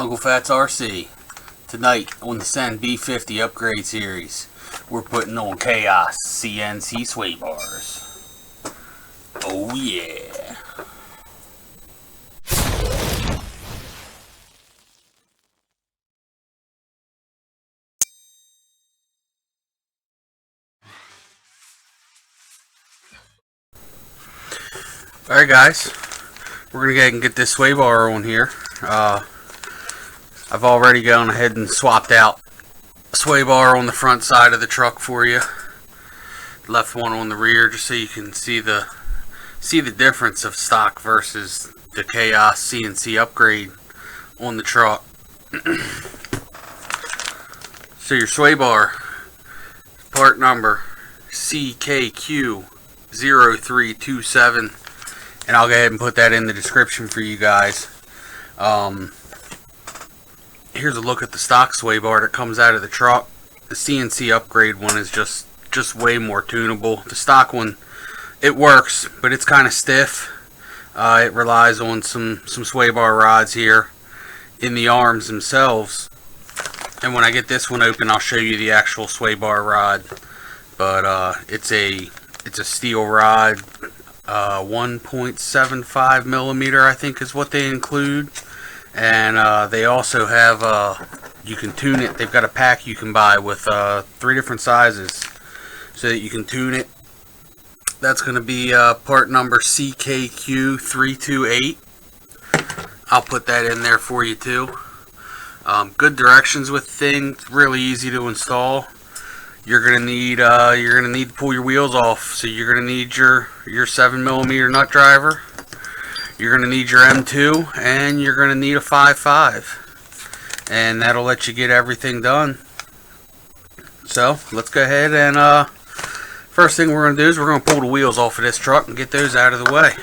Uncle Fat's RC. Tonight on the B50 Upgrade Series, we're putting on KAOS CNC sway bars. Oh yeah! Alright guys, we're going to go ahead and get this sway bar on here. I've already gone ahead and swapped out a sway bar on the front side of the truck for you. Left one on the rear just so you can see the difference of stock versus the KAOS CNC upgrade on the truck. So your sway bar, part number CKQ0327, and I'll go ahead and put that in the description for you guys. Here's a look at the stock sway bar that comes out of the truck. The CNC upgrade one is just way more tunable. The stock one, it works, but it's kind of stiff. It relies on some sway bar rods here in the arms themselves. And when I get this one open, I'll show you the actual sway bar rod. But it's a steel rod, 1.75 millimeter, I think is what they include. And they also have you can tune it. They've got a pack you can buy with 3 different sizes so that you can tune it. That's going to be part number CKQ328. I'll put that in there for you too. Good directions with the thing. It's really easy to install. You're gonna need to pull your wheels off. So you're gonna need your 7mm nut driver. You're going to need your M2, and you're going to need a 5.5, and that'll let you get everything done. So let's go ahead and first thing we're going to do is we're going to pull the wheels off of this truck and get those out of the way.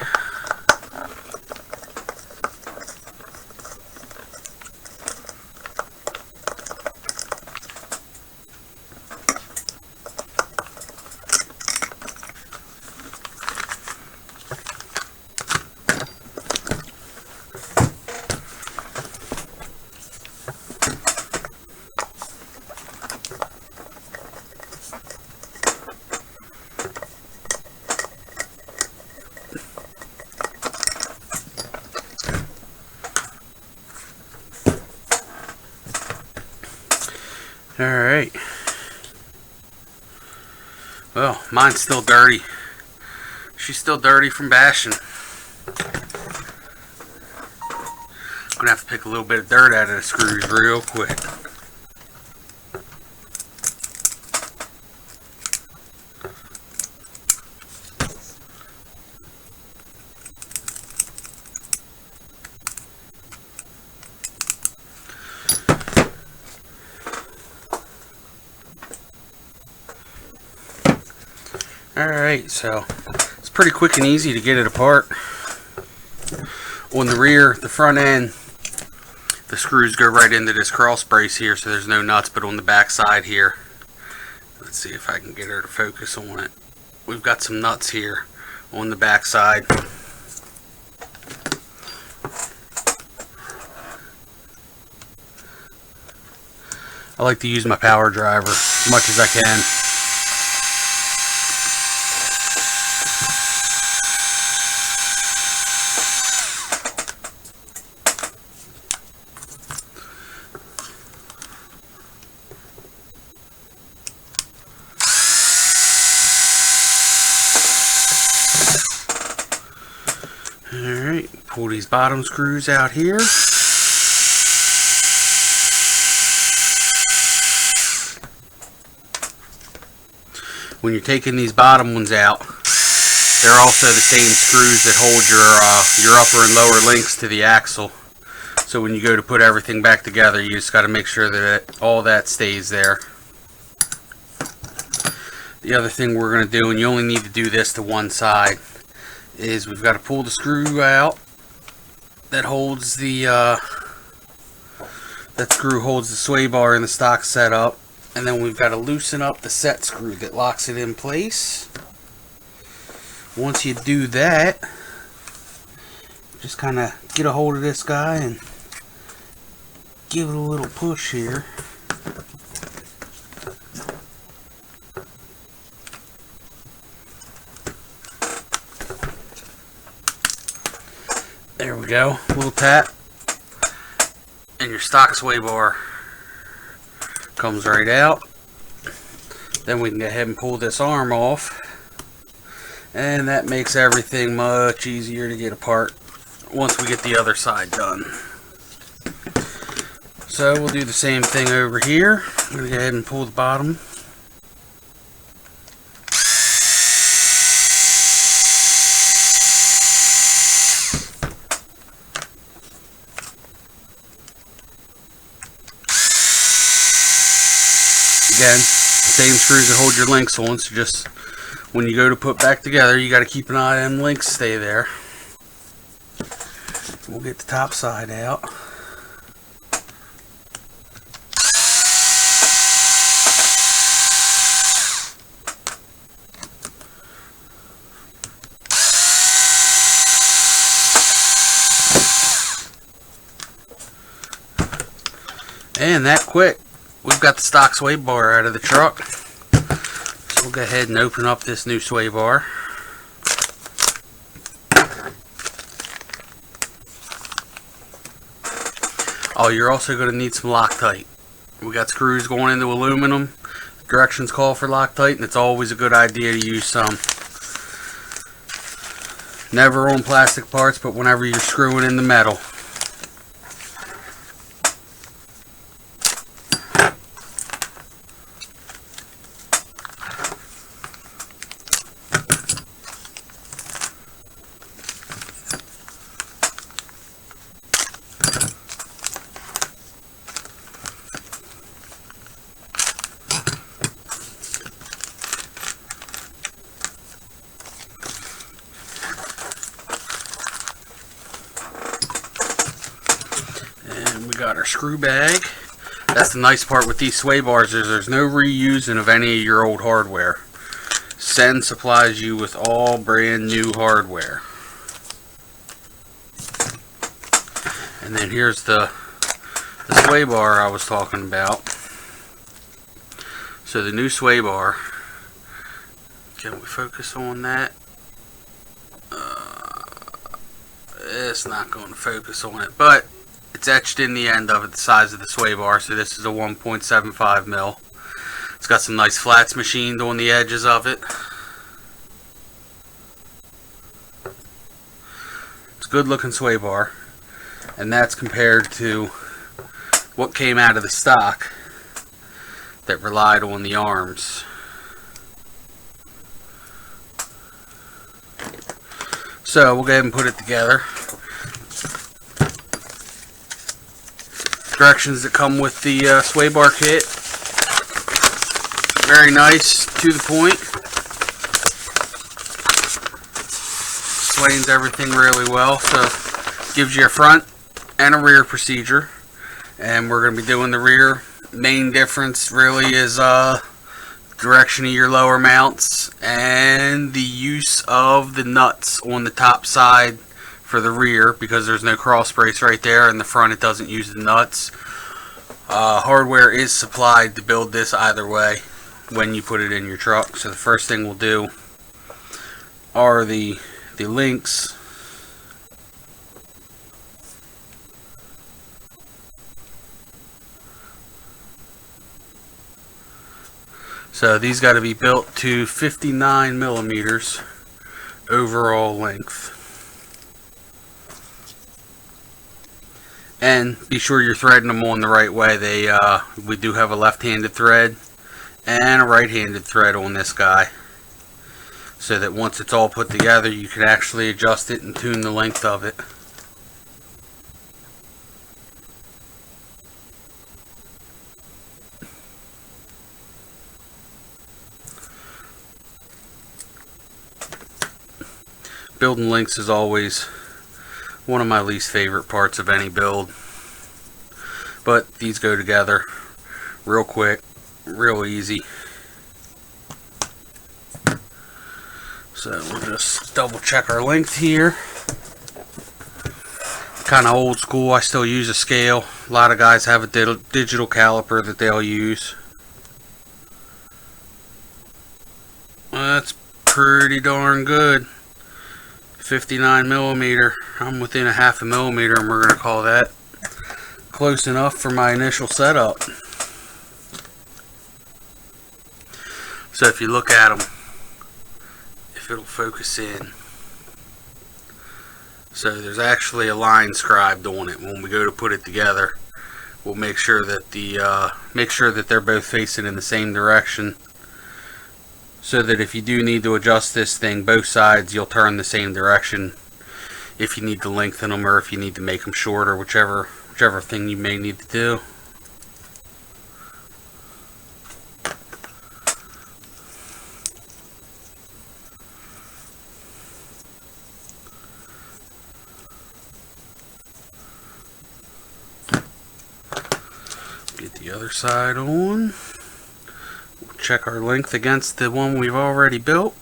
Alright, well, mine's still dirty. She's still dirty from bashing. I'm gonna have to pick a little bit of dirt out of the screws real quick. Alright, so it's pretty quick and easy to get it apart. On the rear, the front end, the screws go right into this cross brace here, so there's no nuts, but on the back side here, let's see if I can get her to focus on it. We've got some nuts here on the back side. I like to use my power driver as much as I can. Alright, pull these bottom screws out here. When you're taking these bottom ones out, they're also the same screws that hold your upper and lower links to the axle. So when you go to put everything back together, you just got to make sure that all that stays there. The other thing we're going to do, and you only need to do this to one side, is we've got to pull the screw out that holds the that screw holds the sway bar in the stock setup, and then we've got to loosen up the set screw that locks it in place. Once you do that, just kind of get a hold of this guy and give it a little push here. There we go, a little tap, and your stock sway bar comes right out. Then we can go ahead and pull this arm off, and that makes everything much easier to get apart once we get the other side done. So we'll do the same thing over here. I'm going to go ahead and pull the bottom. Again, same screws that hold your links on, so just when you go to put back together, you got to keep an eye on them links stay there. We'll get the top side out. And that quick, we've got the stock sway bar out of the truck. So we'll go ahead and open up this new sway bar. Oh, you're also going to need some Loctite. We got screws going into aluminum. Directions call for Loctite, and it's always a good idea to use some. Never on plastic parts, but whenever you're screwing in the metal. We got our screw bag. That's the nice part with these sway bars is there's no reusing of any of your old hardware. Sen supplies you with all brand new hardware. And then here's the sway bar I was talking about. So the new sway bar, can we focus on that? It's not going to focus on it, but it's etched in the end of it, the size of the sway bar. So this is a 1.75 mil. It's got some nice flats machined on the edges of it. It's a good looking sway bar, and that's compared to what came out of the stock that relied on the arms. So we'll go ahead and put it together. Directions that come with the sway bar kit. Very nice, to the point. Explains everything really well. So gives you a front and a rear procedure. And we're going to be doing the rear. Main difference really is direction of your lower mounts and the use of the nuts on the top side for the rear, because there's no cross brace right there. In the front it doesn't use the nuts. Hardware is supplied to build this either way when you put it in your truck. So the first thing we'll do are the links. So these got to be built to 59 millimeters overall length. And be sure you're threading them on the right way. We do have a left-handed thread and a right-handed thread on this guy, so that once it's all put together you can actually adjust it and tune the length of it. Building links is always one of my least favorite parts of any build, but these go together real quick, real easy. So we'll just double check our length here. kind of old school. I still use a scale. A lot of guys have a digital caliper that they'll use. That's pretty darn good. 59 millimeter. I'm within a half a millimeter, and we're going to call that close enough for my initial setup. So if you look at them, if it'll focus in, so there's actually a line scribed on it. When we go to put it together, we'll make sure that they're both facing in the same direction, so that if you do need to adjust this thing, both sides, you'll turn the same direction. If you need to lengthen them, or if you need to make them shorter, whichever thing you may need to do. Get the other side on. We'll check our length against the one we've already built.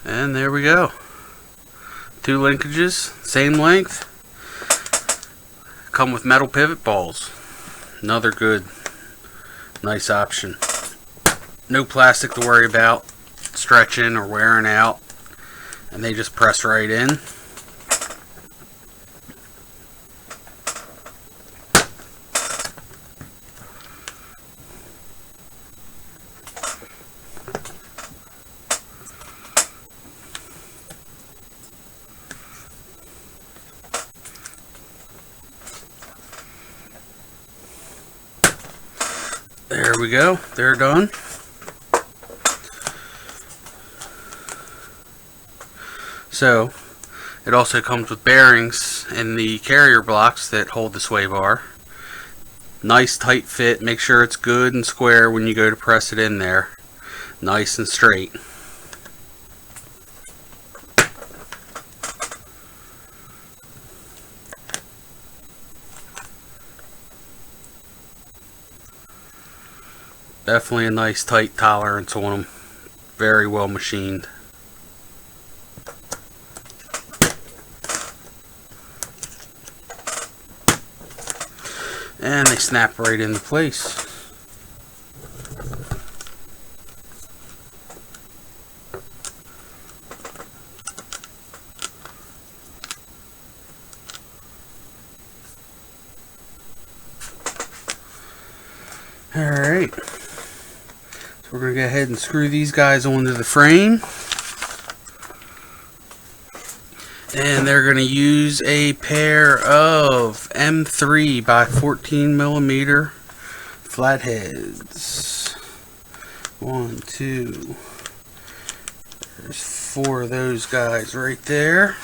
And there we go. 2 linkages, same length. Come with metal pivot balls. Another good, nice option. No plastic to worry about stretching or wearing out. And they just press right in. There we go, they're done. So, it also comes with bearings in the carrier blocks that hold the sway bar. Nice tight fit, make sure it's good and square when you go to press it in there. Nice and straight. Definitely a nice tight tolerance on them. Very well machined. And they snap right into place. Alright. We're going to go ahead and screw these guys onto the frame. And they're going to use a pair of M3 by 14 millimeter flatheads. 1, 2. There's 4 of those guys right there.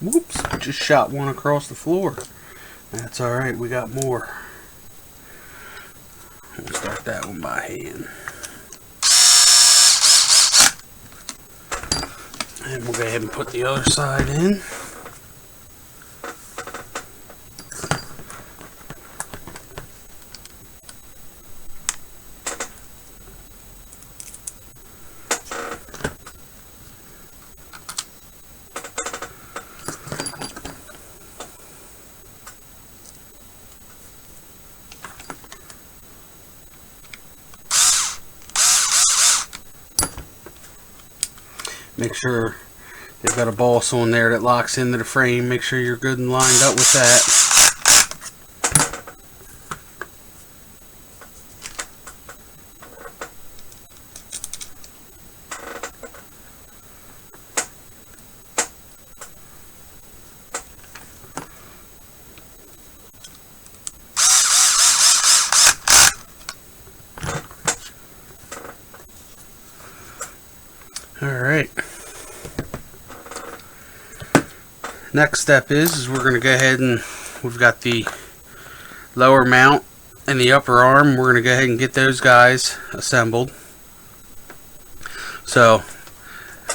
Whoops, just shot one across the floor. That's alright, we got more. We'll start that one by hand. And we'll go ahead and put the other side in. Make sure they've got a boss on there that locks into the frame. Make sure you're good and lined up with that. Alright. Next step is we're going to go ahead and we've got the lower mount and the upper arm. We're going to go ahead and get those guys assembled. So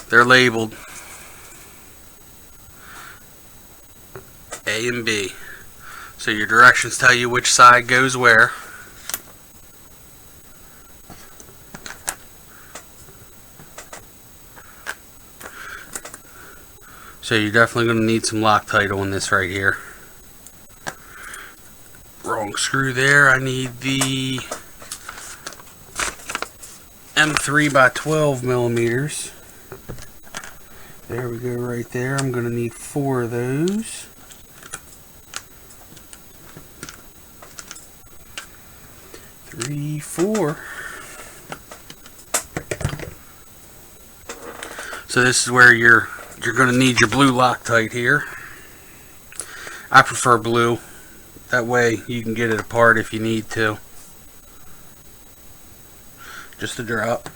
they're labeled A and B. So your directions tell you which side goes where. So you're definitely going to need some Loctite on this right here. Wrong screw there. I need the M3 by 12 millimeters. There we go right there. I'm going to need 4 of those. Three, 4. So this is where you're going to need your blue Loctite here. I prefer blue. That way you can get it apart if you need to. Just a drop.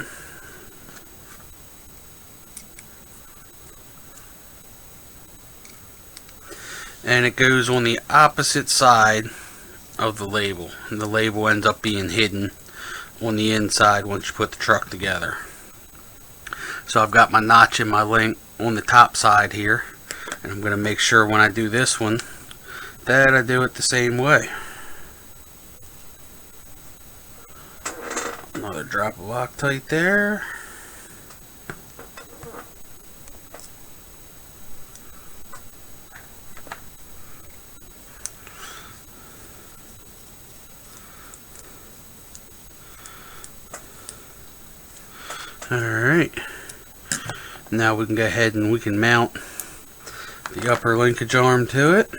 And it goes on the opposite side of the label. And the label ends up being hidden on the inside once you put the truck together. So I've got my notch in my link on the top side here, and I'm going to make sure when I do this one that I do it the same way. Another drop of Loctite there. Alright, now we can go ahead and we can mount the upper linkage arm to it.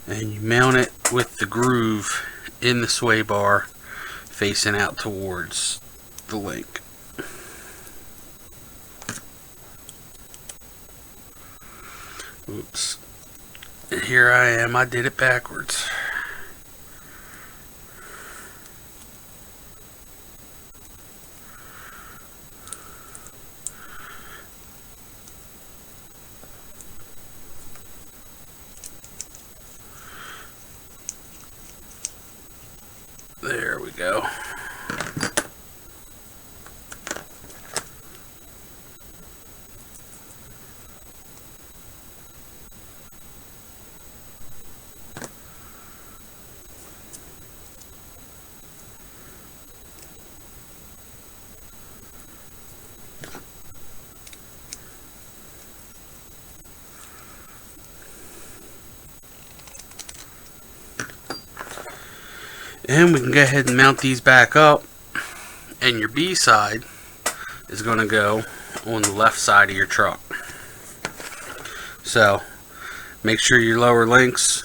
And you mount it with the groove in the sway bar facing out towards the link. Oops. And here I am. I did it backwards. There we go. And we can go ahead and mount these back up, and your B side is going to go on the left side of your truck. So make sure your lower links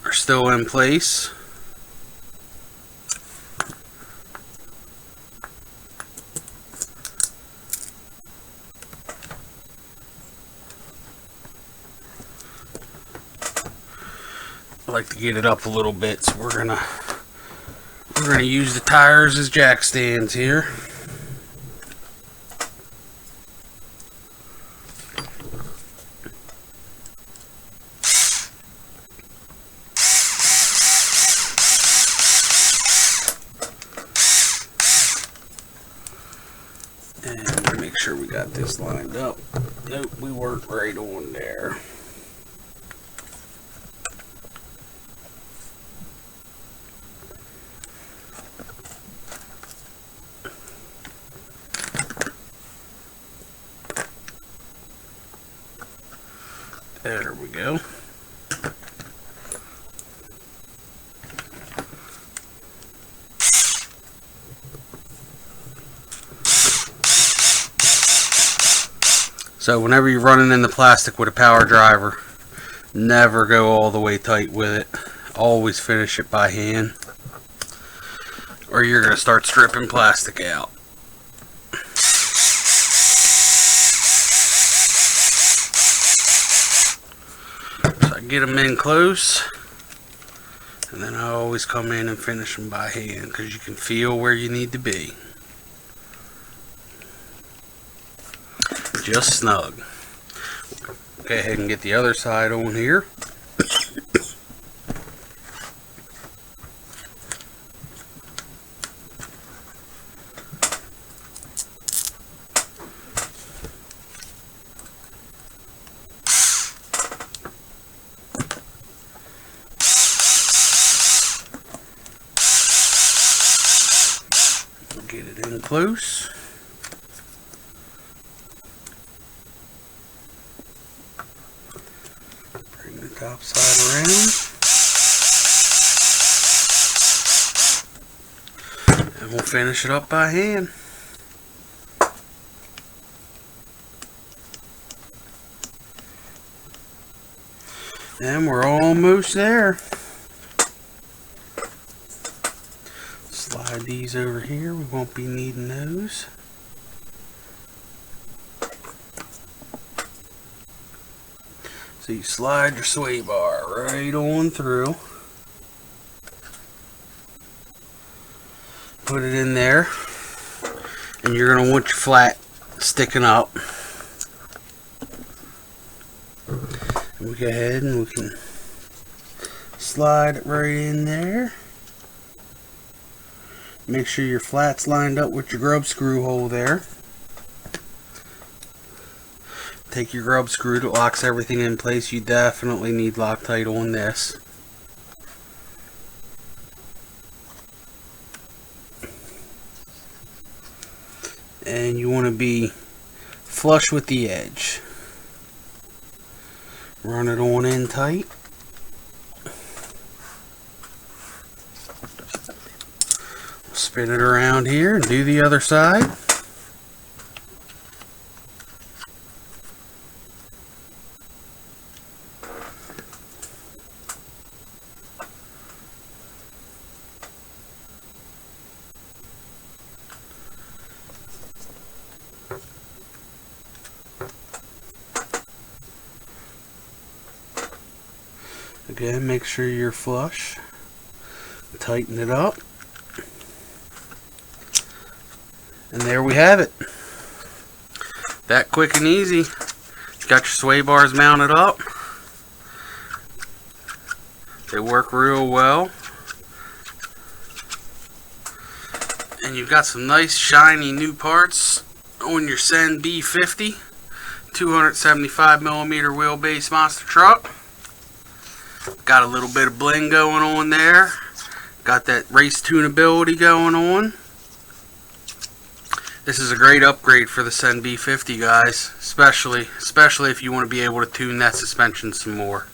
are still in place. I like to get it up a little bit, so we're gonna use the tires as jack stands here. And make sure we got this lined up. Nope, we weren't right on there. There we go. So whenever you're running in the plastic with a power driver, never go all the way tight with it. Always finish it by hand, or you're going to start stripping plastic out. So I get them in close, and then I always come in and finish them by hand because you can feel where you need to be. Just snug. Go ahead and get the other side on here. Get it in close. Bring the top side around. And we'll finish it up by hand. And we're almost there. Slide these over here. We won't be needing those. So you slide your sway bar right on through. Put it in there. And you're going to want your flat sticking up. And we go ahead and we can slide it right in there. Make sure your flat's lined up with your grub screw hole there. Take your grub screw that locks everything in place. You definitely need Loctite on this. And you want to be flush with the edge. Run it on in tight. Spin it around here and do the other side. Again, make sure you're flush. Tighten it up. And there we have it. That quick and easy. You got your sway bars mounted up. They work real well. And you've got some nice shiny new parts on your Sen B50 275mm wheelbase monster truck. Got a little bit of bling going on there. Got that race tunability going on. This is a great upgrade for the Sen B50, guys, especially if you want to be able to tune that suspension some more.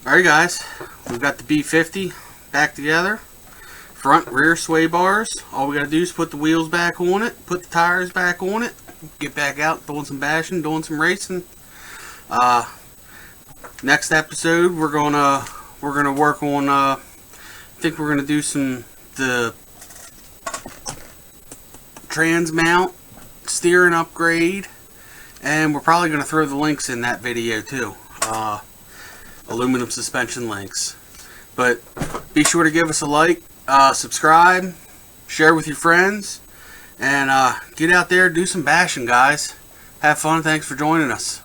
Alright guys, we've got the B50 back together. Front, rear sway bars. All we got to do is put the wheels back on it, put the tires back on it, get back out doing some bashing, doing some racing. Next episode we're gonna work on I think we're gonna do the trans mount, steering upgrade, and we're probably going to throw the links in that video too. Aluminum suspension links. But be sure to give us a like, subscribe, share with your friends, and get out there, do some bashing, guys. Have fun. Thanks for joining us.